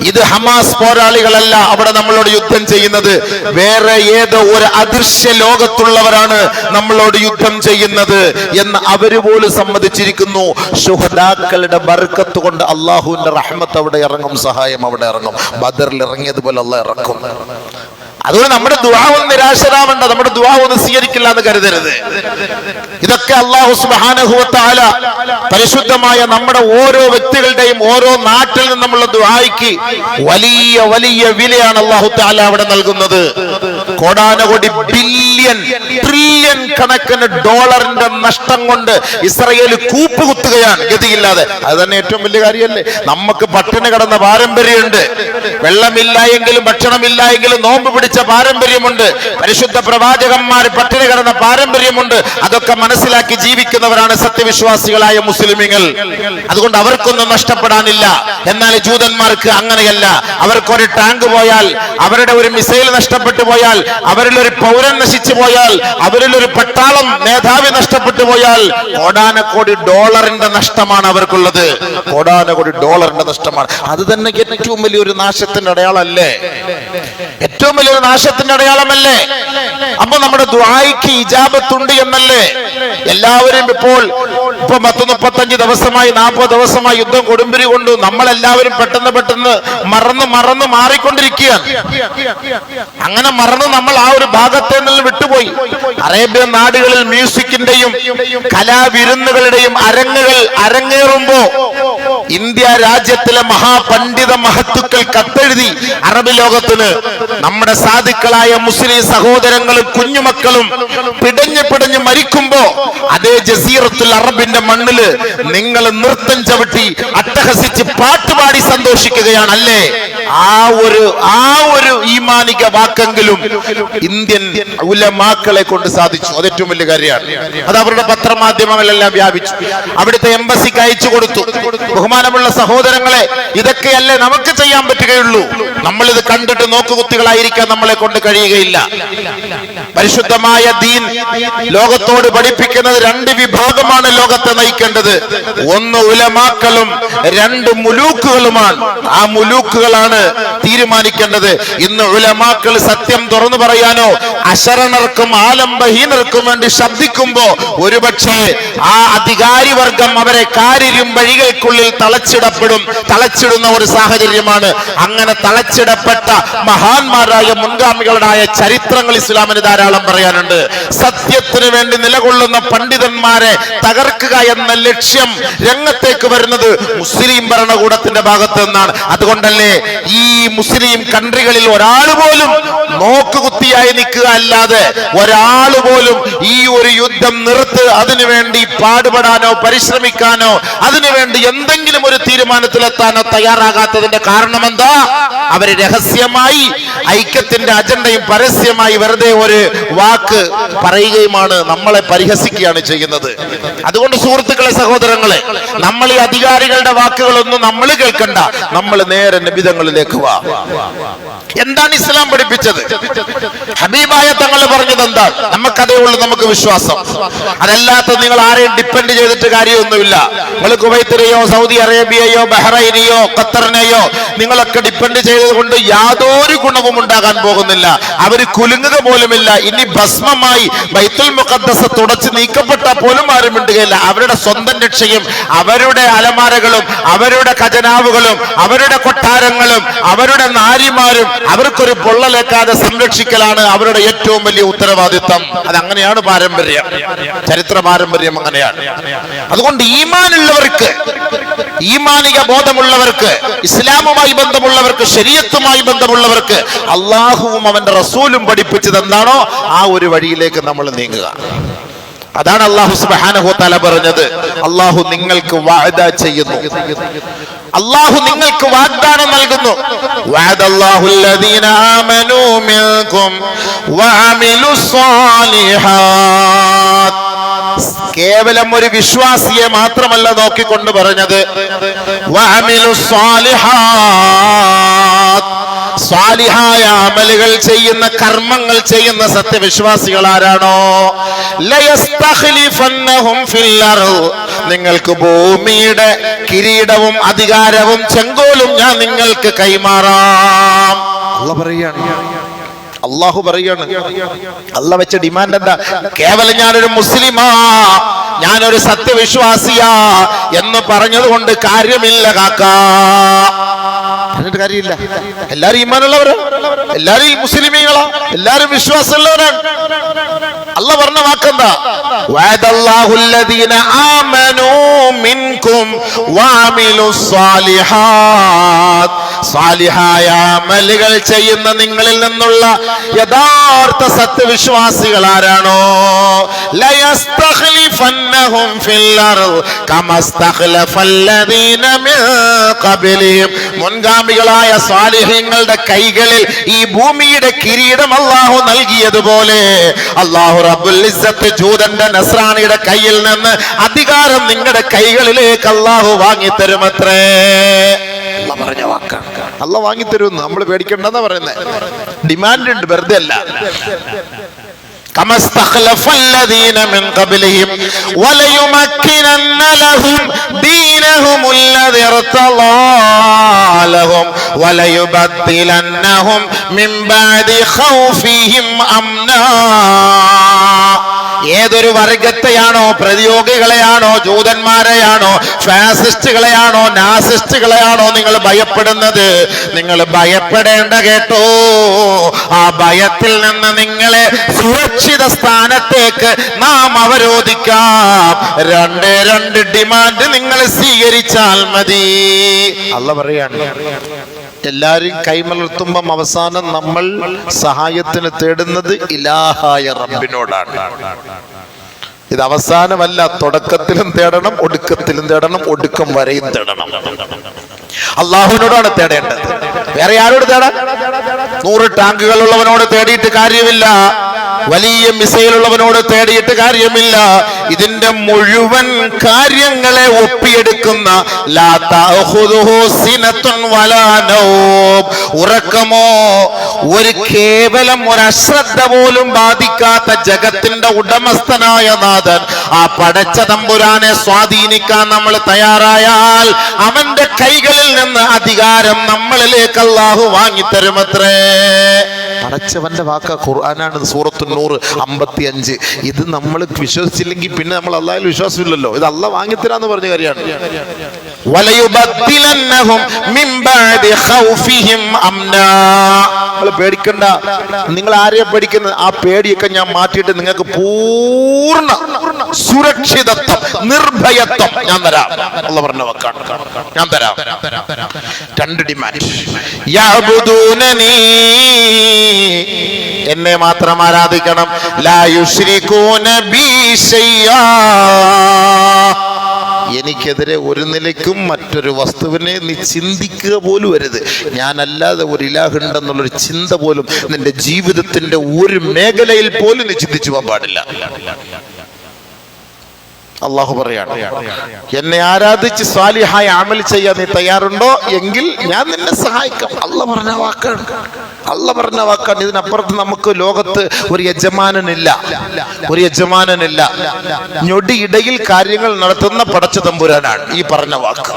ഇത് ഹമാസ് പോരാളികളല്ല അവിടെ നമ്മളോട് യുദ്ധം ചെയ്യുന്നത്. വേറെ ഏതോ ഒരു അദൃശ്യ ലോകത്തുള്ളവരാണ് നമ്മളോട് യുദ്ധം ചെയ്യുന്നത് എന്ന് അവര് പോലും സമ്മതിച്ചിരിക്കുന്നു. ശുഹദാക്കളുടെ ബർക്കത്ത് കൊണ്ട് അള്ളാഹുവിന്റെ റഹ്മത്ത് അവിടെ ഇറങ്ങും, സഹായം അവിടെ ഇറങ്ങും. ബദറിൽ ഇറങ്ങിയതുപോലെ അള്ളാഹ് ഇറക്കും. അതുകൊണ്ട് നമ്മുടെ ദുആവൊന്നും നിരാശരാവണ്ട, നമ്മുടെ ദുആവൊന്നും സ്വീകരിക്കില്ല എന്ന് കരുതരുത്. ഇതൊക്കെ അല്ലാഹു സുബ്ഹാനഹു വ തആല പരിശുദ്ധമായ നമ്മുടെ ഓരോ വ്യക്തികളുടെയും ഓരോ നാട്ടിൽ നിന്നുമുള്ള ദുആയ്ക്ക് വലിയ വലിയ വിലയാണ് അല്ലാഹു തആല അവിടെ നൽകുന്നത്. കോടാനകോടി ബില്യൺ ട്രില്യൺ കണക്കിന് ഡോളറിന്റെ നഷ്ടം കൊണ്ട് ഇസ്രായേൽ കൂപ്പുകുത്തുകയാണ് ഗതിയില്ലാതെ. അത് തന്നെ ഏറ്റവും വലിയ കാര്യമല്ലേ? നമുക്ക് പട്ടിണി കിടന്ന പാരമ്പര്യമുണ്ട്, വെള്ളമില്ല എങ്കിലും ഭക്ഷണമില്ല എങ്കിലും നോമ്പ് പിടിച്ച പാരമ്പര്യമുണ്ട്, പരിശുദ്ധ പ്രവാചകന്മാർ പട്ടിണി കിടന്ന പാരമ്പര്യമുണ്ട്. അതൊക്കെ മനസ്സിലാക്കി ജീവിക്കുന്നവരാണ് സത്യവിശ്വാസികളായ മുസ്ലിമീങ്ങൾ. അതുകൊണ്ട് അവർക്കൊന്നും നഷ്ടപ്പെടാനില്ല. എന്നാൽ ജൂതന്മാർക്ക് അങ്ങനെയല്ല. അവർക്കൊരു ടാങ്ക് പോയാൽ, അവരുടെ ഒരു മിസൈൽ നഷ്ടപ്പെട്ടു പോയാൽ, അവരിൽ ഒരു പൗരൻ നശിച്ചു പോയാൽ, അവരിൽ ഒരു പട്ടാളം മേധാവി നഷ്ടപ്പെട്ടു പോയാൽ കോടാനക്കോടി ഡോളറിന്റെ നഷ്ടമാണ് അവർക്കുള്ളത്. കോടാനകോടി ഡോളറിന്റെ നഷ്ടമാണ്. അത് തന്നെ ഏറ്റവും വലിയൊരു നാശത്തിന്റെ അടയാളമല്ലേ? ഏറ്റവും വലിയൊരു നാശത്തിന്റെ അടയാളമല്ലേ? അപ്പൊ നമ്മുടെ ദുആയ്ക്ക് ഇജാബത്തുണ്ട് എന്നല്ലേ? എല്ലാവരും ഇപ്പൊ 30-35 ദിവസമായി 40 ദിവസമായി യുദ്ധം കൊടുമ്പിരി കൊണ്ടു നമ്മളെല്ലാവരും പെട്ടെന്ന് മറന്ന് മാറിക്കൊണ്ടിരിക്കുകയാണ്. അങ്ങനെ മറന്ന് നമ്മൾ ആ ഒരു ഭാഗത്തെ നിന്ന് വിട്ടുപോയി. അറേബ്യൻ നാടുകളിൽ മ്യൂസിക്കിന്റെയും കലാവിരുന്നുകളുടെയും അരങ്ങുകൾ അരങ്ങേറുമ്പോ ഇന്ത്യ രാജ്യത്തിലെ മഹാപണ്ഡിത മഹത്തുക്കൾ കത്തെഴുതി അറബ് ലോകത്തിന്, നമ്മുടെ സാധുക്കളായ മുസ്ലിം സഹോദരങ്ങളും കുഞ്ഞുമക്കളും പിടഞ്ഞ് മരിക്കുമ്പോ അതേ ജസീറത്തുൽ അറബിന്റെ മണ്ണില് നിങ്ങൾ നൃത്തം ചവിട്ടി അട്ടഹസിച്ച് പാട്ടുപാടി സന്തോഷിക്കുകയാണ് അല്ലേ? ആ ഒരു ഈമാനിക വാക്കെങ്കിലും ഇന്ത്യൻ ഉലമാക്കളെ കൊണ്ട് സാധിച്ചു. അത് ഏറ്റവും വലിയ കാര്യമാണ്. അത് അവരുടെ പത്രമാധ്യമങ്ങളെല്ലാം വ്യാപിച്ചു. അവിടുത്തെ എംബസിക്ക് അയച്ചു കൊടുത്തു. ബഹുമാനമുള്ള സഹോദരങ്ങളെ, ഇതൊക്കെയല്ലേ നമുക്ക് ചെയ്യാൻ പറ്റുകയുള്ളൂ. നമ്മൾ ഇത് കണ്ടിട്ട് നോക്കുകുത്തികളായിരിക്കാൻ നമ്മളെ കൊണ്ട് കഴിയുകയില്ല. പരിശുദ്ധമായ ദീൻ ലോകത്തോട് പഠിപ്പിക്കുന്നത് 2 വിഭാഗമാണ് ലോകത്തെ നയിക്കേണ്ടത്. ഒന്ന് ഉലമാക്കളും 2 മുലൂക്കുകളുമാണ്. ആ മുലൂക്കുകളാണ് തീരുമാനിക്കേണ്ടത്. ഇന്ന് ഉലമാക്കൾ സത്യം തുറന്നു പറയാനോ അശരണർക്കും ആലംബഹീനർക്കും വേണ്ടി ശബ്ദിക്കുമ്പോ ഒരുപക്ഷെ ആ അധികാരി വർഗം അവരെ കാരിരും വഴികൾക്കുള്ളിൽ തളച്ചിടുന്ന ഒരു സാഹചര്യമാണ്. അങ്ങനെ തളച്ചിടപ്പെട്ട മഹാന്മാരായ മുൻഗാമികളുടെ ചരിത്രങ്ങൾ ഇസ്ലാമിന് ധാരാളം പറയാനുണ്ട്. സത്യത്തിന് വേണ്ടി നിലകൊള്ളുന്ന പണ്ഡിതന്മാരെ തകർക്കുക എന്ന ലക്ഷ്യം രംഗത്തേക്ക് വരുന്നത് മുസ്ലിം ഭരണകൂടത്തിന്റെ ഭാഗത്ത് നിന്നാണ്. അതുകൊണ്ടല്ലേ ഈ മുസ്ലിം കൺട്രികളിൽ ഒരാൾ പോലും നോക്കുകുത്തിയായി നിൽക്കുക അല്ലാതെ ഒരാൾ പോലും ഈ ഒരു യുദ്ധം നിർത്ത് അതിനുവേണ്ടി പാടുപെടാനോ പരിശ്രമിക്കാനോ അതിനുവേണ്ടി എന്തെങ്കിലും ഒരു തീരുമാനത്തിലെത്താനോ തയ്യാറാകാത്തതിന്റെ കാരണം എന്താ? അവര് രഹസ്യമായി ഐക്യത്തിന്റെ അജണ്ടയും പരസ്യമായി വെറുതെ ഒരു വാക്ക് പറയുകയുമാണ്, നമ്മളെ പരിഹസിക്കുകയാണ് ചെയ്യുന്നത്. അതുകൊണ്ട് സുഹൃത്തുക്കളെ, സഹോദരങ്ങളെ, നമ്മൾ ഈ അധികാരികളുടെ വാക്കുകളൊന്നും നമ്മൾ കേൾക്കണ്ട. നമ്മൾ നേരെ നബിതങ്ങളിലേക്ക് വാ. എന്താണ് ഇസ്ലാം പഠിപ്പിച്ചത്? ഹബീബായ തങ്ങൾ പറഞ്ഞത് എന്താ? നമുക്കതേ ഉള്ളൂ നമുക്ക് വിശ്വാസം. അതല്ലാത്ത നിങ്ങൾ ആരെയും ഡിപ്പെൻഡ് ചെയ്തിട്ട് കാര്യമൊന്നുമില്ല. നിങ്ങൾ കുവൈത്തിനെയോ സൗദി അറേബ്യയോ ബഹ്റൈനെയോ ഖത്തറിനെയോ നിങ്ങളൊക്കെ ഡിപ്പെൻഡ് ചെയ്തത് കൊണ്ട് യാതൊരു ഗുണവും ഉണ്ടാകാൻ പോകുന്നില്ല. അവര് കുലുങ്ങുക പോലുമില്ല. ഇനി ഭസ്മമായി ബൈത്തുൽ മുഖദ്ദസ് തുടച്ച് നീക്കപ്പെട്ടാൽ പോലും ആരും മിണ്ടുകയില്ല. അവരുടെ സ്വന്തം രക്ഷയും അവരുടെ അലമാരകളും അവരുടെ ഖജനാവുകളും അവരുടെ കൊട്ടാരങ്ങളും അവരുടെ നാരിമാരും അവർക്കൊരു പൊള്ളലേക്കാതെ സംരക്ഷിക്കലാണ് അവരുടെ ഏറ്റവും വലിയ ഉത്തരവാദിത്തം. അതങ്ങനെയാണ് പാരമ്പര്യം, ചരിത്ര പാരമ്പര്യം അങ്ങനെയാണ്. അതുകൊണ്ട് ഈമാനുള്ളവർക്ക്, ഈമാനിക ബോധമുള്ളവർക്ക്, ഇസ്ലാമുമായി ബന്ധമുള്ളവർക്ക്, ശരീഅത്തുമായി ബന്ധമുള്ളവർക്ക് അള്ളാഹുവും അവന്റെ റസൂലും പഠിപ്പിച്ചത് എന്താണോ ആ ഒരു വഴിയിലേക്ക് നമ്മൾ നീങ്ങുക. അതാണ് അല്ലാഹു സുബ്ഹാനഹു വ തആല പറഞ്ഞത്. അല്ലാഹു നിങ്ങൾക്ക് വഅദ ചെയ്യുന്നു, അല്ലാഹു നിങ്ങൾക്ക് വാഗ്ദാനം നൽകുന്നു. വഅദല്ലാഹുൽ ലദീന ആമനൂ മിൻകും വഅമിലുസ് സാലിഹാത്ത്. കേവലം ഒരു വിശ്വാസിയെ മാത്രമല്ല നോക്കിക്കൊണ്ട് പറഞ്ഞത്, വഅമിലുസ് സാലിഹാത്ത്. സ്വാലിഹായ അമലുകൾ ചെയ്യുന്ന, കർമ്മങ്ങൾ ചെയ്യുന്ന സത്യവിശ്വാസികൾ ആരാണോ, ലയസ്തഖ്ലിഫന്നഹും ഫിൽ അർദ്, നിങ്ങൾക്ക് ഭൂമിയുടെ കിരീടവും അധികാരവും ചെങ്കോലും ഞാൻ നിങ്ങൾക്ക് കൈമാറാം. അള്ളാഹു പറയാണ്. അള്ളാഹ് വെച്ച ഡിമാൻഡ് എന്താ? കേവലം ഞാനൊരു മുസ്ലിമാ, ഞാനൊരു സത്യവിശ്വാസിയാ എന്ന് പറഞ്ഞത് കൊണ്ട് കാര്യമില്ല കാക്കാ. എന്നിട്ട് കാര്യമില്ല. എല്ലാരും ഈമാനുള്ളവരാ, എല്ലാരും മുസ്ലിമീങ്ങളാ, എല്ലാരും വിശ്വാസമുള്ളവരാണ്. അള്ളാഹ് പറഞ്ഞ വാക്കെന്താ? വഅദല്ലാഹുൽ ലദീന ആമനൂ മിൻകും വഅമിലുസ് സാലിഹാത്ത്. സാലിഹായ അമലുകൾ ചെയ്യുന്ന നിങ്ങളിൽ നിന്നുള്ള യഥാർത്ഥ സത്യവിശ്വാസികൾ ആരാണോ ലയസ്തഖ്ലിഫന്നഹും ഫിൽ അർദ് കമസ്തഖ്ലഫല്ലദീന മിൻ ഖബ്ലിഹിം മുൻഗാമികളായ സാലിഹീങ്ങളുടെ കൈകളിൽ ഈ ഭൂമിയുടെ കിരീടം അല്ലാഹു നൽകിയതുപോലെ അല്ലാഹു റബ്ബുൽ ഇസ്സത്ത് ജൂതന്റെ നസ്രാണിയുടെ കയ്യിൽ നിന്ന് അധികാരം നിങ്ങളുടെ കൈകളിലേക്ക് അല്ലാഹു വാങ്ങിത്തരുമത്രേ. അല്ലാഹു പറഞ്ഞ വാക്കാണ്. അല്ലാഹു വാങ്ങിത്തരുമെന്ന് നമ്മൾ പേടിക്കണ്ടെന്നാ പറയുന്നത്. ഡിമാൻഡ് ഉണ്ട്, വെറുതെ അല്ല. كما استخلف الذين من قبلهم وليمكنن لهم دينهم الذي ارتضى لهم وليبدلنهم من بعد خوفهم أمنا. ഏതൊരു വർഗത്തെയാണോ, പ്രതിയോഗികളെയാണോ, ജൂതന്മാരെയാണോ, ഫാസിസ്റ്റുകളെയാണോ, നാസിസ്റ്റുകളെയാണോ നിങ്ങൾ ഭയപ്പെടുന്നത്, നിങ്ങൾ ഭയപ്പെടേണ്ട കേട്ടോ. ആ ഭയത്തിൽ നിന്ന് നിങ്ങളെ സുരക്ഷിത സ്ഥാനത്തേക്ക് നാം അവരോധിക്കാം. രണ്ട് ഡിമാൻഡ് നിങ്ങൾ സ്വീകരിച്ചാൽ മതി. അല്ലാഹു പറയാണ്, എല്ലാരും കൈമലർത്തുമ്പം അവസാനം നമ്മൾ സഹായത്തിന് തേടുന്നത് ഇലാഹായ റബ്ബിനോടാണ്. ഇത് അവസാനമല്ല, തുടക്കത്തിലും തേടണം, ഒടുക്കത്തിലും തേടണം, ഒടുക്കം വരെയും തേടണം. അള്ളാഹുവിനോടാണ് തേടേണ്ടത്. വേറെ ആരോട് തേടാൻ? 100 ടാങ്കുകൾ ഉള്ളവനോട് തേടിയിട്ട് കാര്യമില്ല, വലിയ മിസൈൽ ഉള്ളവനോട് തേടിയിട്ട് കാര്യമില്ല. ഇതിന്റെ മുഴുവൻ കാര്യങ്ങളെ ഒപ്പിയെടുക്കുന്ന ലാ തഅഖുദുഹു സിനത്തുൻ വലാ നൗം, ഉറക്കമോ ഒരു കേവലം ഒരു അശ്രദ്ധ പോലും ബാധിക്കാത്ത ജഗത്തിന്റെ ഉടമസ്ഥനായ നാഥൻ, ആ പടച്ച തമ്പുരാനെ സ്വാധീനിക്കാൻ നമ്മൾ തയ്യാറായാൽ അവന്റെ കൈകളിൽ നിന്ന് അധികാരം നമ്മളിലേക്ക് അല്ലാഹു വാങ്ങിത്തരുമത്രേ. പടച്ചവന്റെ വാക്ക ഖുർആനാണ്. സൂറത്തുൻ നൂർ 55. ഇത് നമ്മൾ വിശ്വസിച്ചില്ലെങ്കിൽ പിന്നെ നമ്മൾ അല്ലാഹുവിൽ വിശ്വാസമില്ലല്ലോ. ഇത് അല്ലാഹു വാങ്ങിത്തരാന്ന് പറഞ്ഞ കാര്യമാണ്. വലയുബദ്ദിലന്നഹും മിൻ ബഅദി ഖൗഫിഹിം അംനാ. നിങ്ങൾ പേടിക്കണ്ട. നിങ്ങൾ ആരെയാ പേടിക്കുന്നത്? ആ പേടിയൊക്കെ ഞാൻ മാറ്റിയിട്ട് നിങ്ങൾക്ക് പൂർണ്ണ സുരക്ഷിതത്വം, നിർഭയത്വം ഞാൻ തരാം. അല്ലാഹു പറഞ്ഞ വാക്കാണ്, ഞാൻ തരാം. 2 ഡിമാൻഡ്. യഅബുദൂനനി, എന്നെ മാത്രം ആരാധിക്കണം. ലാ യുശ്രികൂന ബി ശൈആ, എനിക്കെതിരെ ഒരു നിലയ്ക്കും മറ്റൊരു വസ്തുവിനെ നീ ചിന്തിക്കുക പോലും വരുത്. ഞാനല്ലാതെ ഒരു ഇലാഹുണ്ടെന്നുള്ളൊരു ചിന്ത പോലും നിന്റെ ജീവിതത്തിന്റെ ഒരു മേഖലയിൽ പോലും നീ ചിന്തിച്ചു പോകാൻ പാടില്ല. അള്ളാഹു പറയാണ്, എന്നെ ആരാധിച്ച് സ്വാലിഹായ അമൽ ചെയ്യാൻ നീ തയ്യാറുണ്ടോ എങ്കിൽ ഞാൻ നിന്നെ സഹായിക്കാം. അള്ളാഹു പറഞ്ഞ വാക്കാണ്, അള്ളാഹു പറഞ്ഞ വാക്കാണ്. ഇതിനപ്പുറത്ത് നമുക്ക് ലോകത്ത് ഒരു യജമാനനില്ല, ഒരു യജമാനനില്ല. ഞൊടിയിടയിൽ കാര്യങ്ങൾ നടത്തുന്ന പടച്ച തമ്പുരാനാണ് ഈ പറഞ്ഞ വാക്ക്.